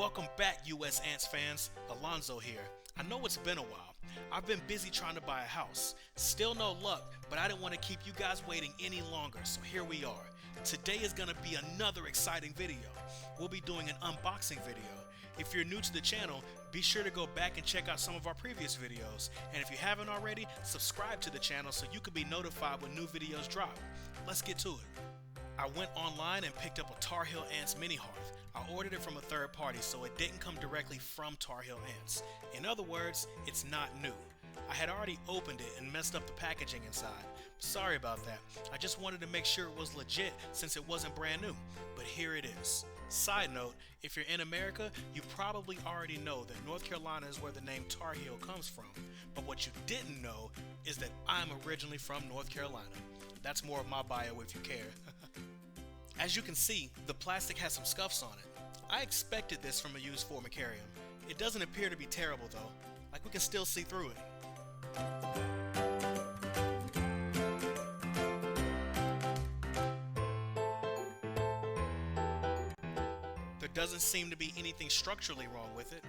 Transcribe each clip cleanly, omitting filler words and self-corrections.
Welcome back, USAnts fans. Alonzo here. I know it's been a while. I've been busy trying to buy a house. Still no luck, but I didn't want to keep you guys waiting any longer, so here we are. Today is going to be another exciting video. We'll be doing an unboxing video. If you're new to the channel, be sure to go back and check out some of our previous videos. And if you haven't already, subscribe to the channel so you can be notified when new videos drop. Let's get to it. I went online and picked up a Tar Heel Ants mini Hearth. I ordered it from a third party, so it didn't come directly from Tar Heel Ants. In other words, it's not new. I had already opened it and messed up the packaging inside. Sorry about that. I just wanted to make sure it was legit since it wasn't brand new. But here it is. Side note, if you're in America, you probably already know that North Carolina is where the name Tar Heel comes from. But what you didn't know is that I'm originally from North Carolina. That's more of my bio if you care. As you can see, the plastic has some scuffs on it. I expected this from a used formicarium. It doesn't appear to be terrible though, like we can still see through it. There doesn't seem to be anything structurally wrong with it.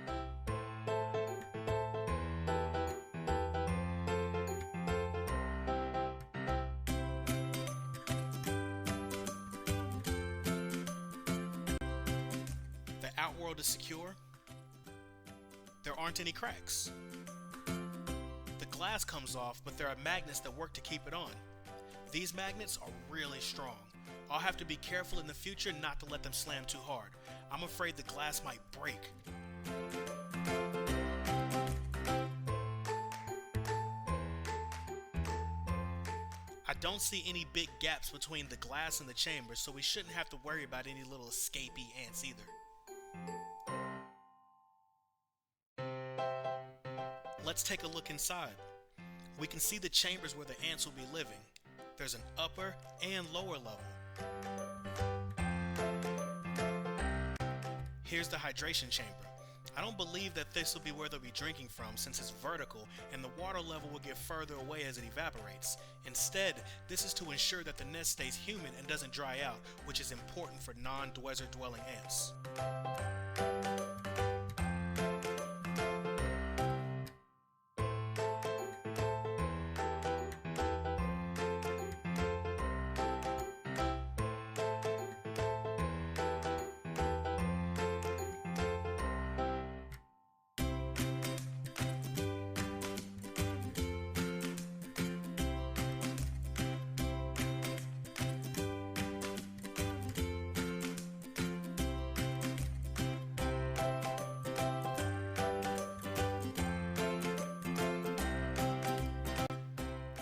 The Outworld is secure. There aren't any cracks. The glass comes off, but there are magnets that work to keep it on. These magnets are really strong. I'll have to be careful in the future not to let them slam too hard. I'm afraid the glass might break. I don't see any big gaps between the glass and the chamber, so we shouldn't have to worry about any little escapee ants either. Let's take a look inside. We can see the chambers where the ants will be living. There's an upper and lower level. Here's the hydration chamber. I don't believe that this will be where they'll be drinking from since it's vertical and the water level will get further away as it evaporates. Instead, this is to ensure that the nest stays humid and doesn't dry out, which is important for non-desert dwelling ants.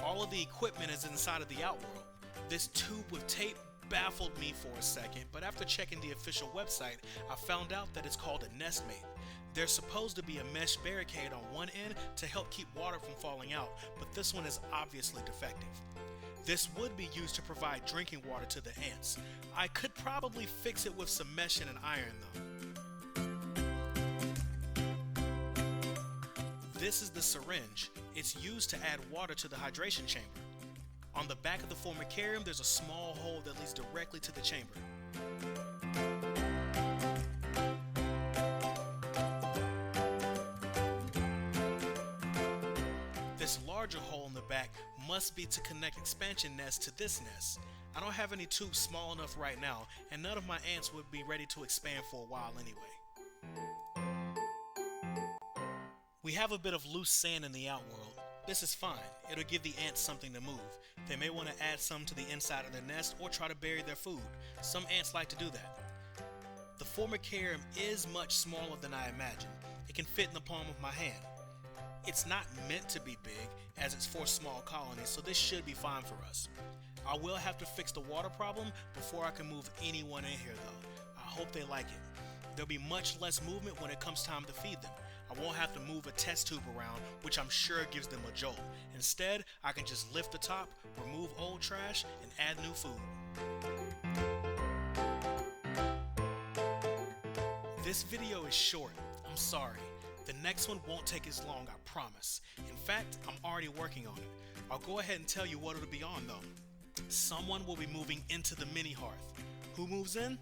All of the equipment is inside of the Outworld. This tube with tape baffled me for a second, but after checking the official website, I found out that it's called a nestmate. There's supposed to be a mesh barricade on one end to help keep water from falling out, but this one is obviously defective. This would be used to provide drinking water to the ants. I could probably fix it with some mesh and an iron though. This is the syringe. It's used to add water to the hydration chamber. On the back of the formicarium, there's a small hole that leads directly to the chamber. This larger hole in the back must be to connect expansion nests to this nest. I don't have any tubes small enough right now, and none of my ants would be ready to expand for a while anyway. We have a bit of loose sand in the Outworld. This is fine. It'll give the ants something to move. They may want to add some to the inside of their nest or try to bury their food. Some ants like to do that. The formicarium is much smaller than I imagined. It can fit in the palm of my hand. It's not meant to be big as it's for small colonies, so this should be fine for us. I will have to fix the water problem before I can move anyone in here though. I hope they like it. There'll be much less movement when it comes time to feed them. I won't have to move a test tube around, which I'm sure gives them a jolt. Instead, I can just lift the top, remove old trash, and add new food. This video is short. I'm sorry. The next one won't take as long, I promise. In fact, I'm already working on it. I'll go ahead and tell you what it'll be on though. Someone will be moving into the mini Hearth. Who moves in?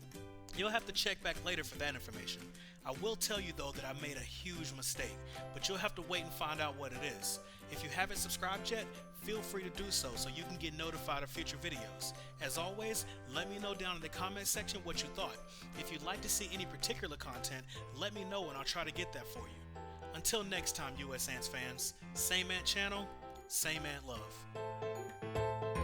You'll have to check back later for that information. I will tell you though that I made a huge mistake, but you'll have to wait and find out what it is. If you haven't subscribed yet, feel free to do so you can get notified of future videos. As always, let me know down in the comment section what you thought. If you'd like to see any particular content, let me know and I'll try to get that for you. Until next time, USAnts fans, same ant channel, same ant love.